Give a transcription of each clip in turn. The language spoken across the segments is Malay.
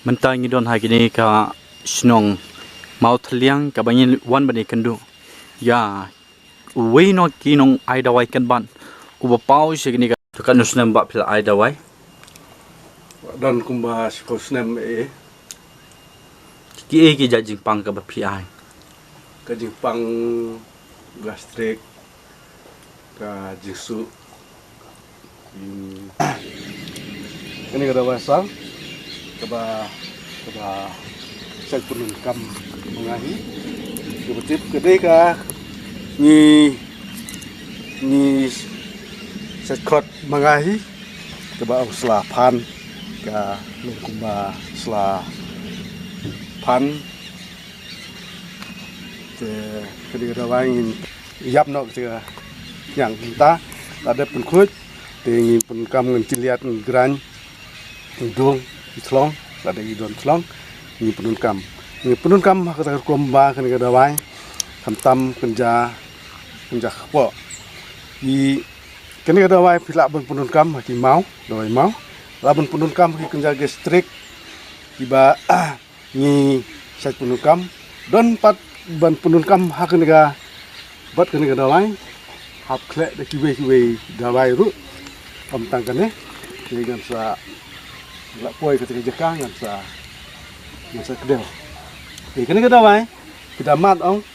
mentang idon ha kini ka snong mau thliang ka bangin wan bani kandu ya we no kinong ai dawai kan ban ku ba pau se kini ka kan usnem ba phil ai dawai dan kumba sikosnem ki ki jajing pang ka ba phi ai ka jingpang gastrik ka jisu ini kada wasal kaba saya punun kam mengahi kebetulan kedai ka ni sekot mengahi kaba selapan ka kumba selapan kedai kada wangin yap nok juga yang kita ada penkut tinggi penkam ngeliat ngeran hidung selong ada hidung selong ini penunkam kata komba kan kada wai tam kenja kpo i kan kada wai pilak ben penunkam ki mau doi mau labun penunkam ki kenja gestrik tiba ni sat penunkam don pat ban penunkam hak nega bat kan kada wai hap klek de kiwe dawai ru pamtangkan dengan sa la poi ketika jekang dengan sa kedel kan kada wai kita mat ong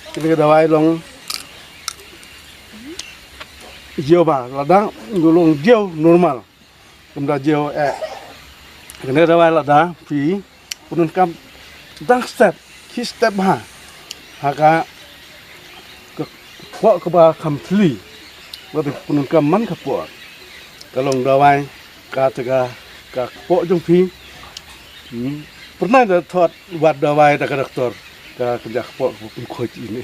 kan kada wai long jio ba ladang gulung jio normal kumda jio kan kada wai lada pi penunkam dang step ki step haka Pok keba kamtli, waktu penunkam man kapok. Kalau dawai kataga pok jumpi, pernah ada thot buat dawai tak doktor, kerja pok pun koi ini.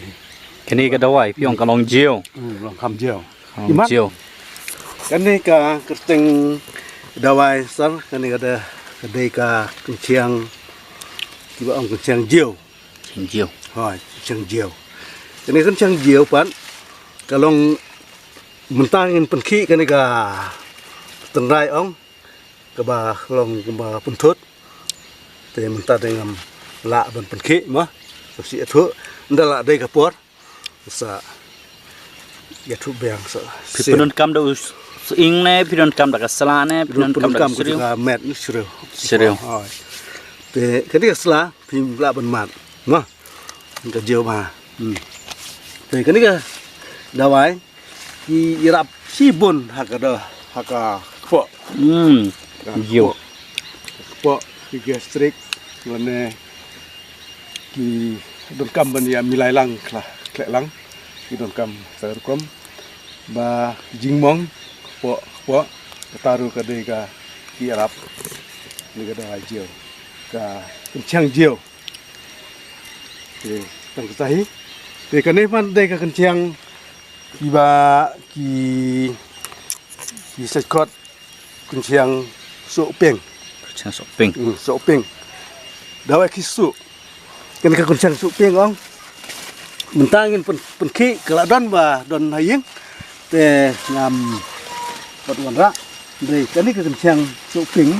kini ka dawai piong kalong jio Long kam jio. jio Kan ni ka kerteng dawai sar, kan ni ada kedai ka kenciang, tiba orang kenciang jio. jio Hai, kenciang jio. Ini kenciang jio pan. Kalau mentangin penki kan ga tenrai ong keba long keba puntut te mentah dengan la ban penki mah si itu ndala dai kapor sa ya tu bang sa penunkam do ing ne penunkam da kasala ne penunkam da seriu ka met ni seriu hai te kedi sala pim la ban mat mah ka jeu ma te kedi ka dawai ki irap sibun haka kpo jio kpo ki gastrik lane ki donkam ban ya milai lang klek lang ki donkam sarkom ba jingmong kpo taru ka de ka ki irap ni ka dawai jio ka kencang jio tang sahi te kane man de ka kencang Kiba ki sekot kenciang sopeng chang sopeng sopeng dawai kisu kan ka kenciang sopeng ong mentangin penki keladon ba don haying te ngam pot wanra dei kan ka kenciang sopeng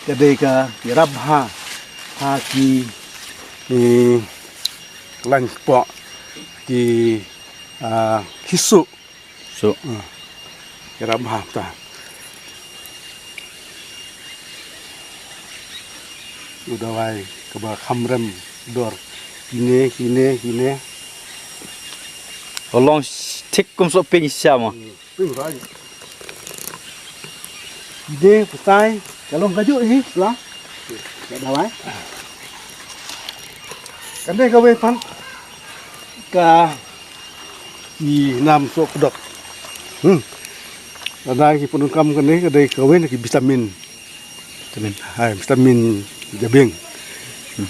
ka dei ka rab ha ki lang po ki kisu so kira mahal ta udah wai keba khamrem dor kine long tik kum sopeng siapa ping rai ide petai kalau ngaju ni lah dah wai kan dei ka we pan ka di nam sok dok ada ki penunkam kan ni kadai kawin ki vitamin hai vitamin jabing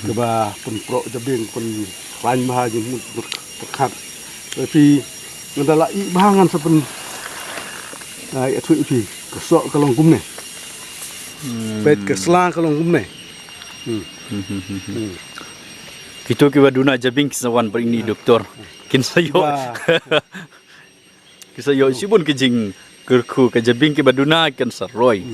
keba pun pro jabing pun lain bah je berkat tapi ngandala i bahangan sapen ai athui pi kesok kalong kum ne pet kesla kalong kum ne Kita kiwaduna jabing kisawan per ini doktor. Kin sayo. Kisayo sibun kijing kerku ke jabing kiwaduna kan saroy.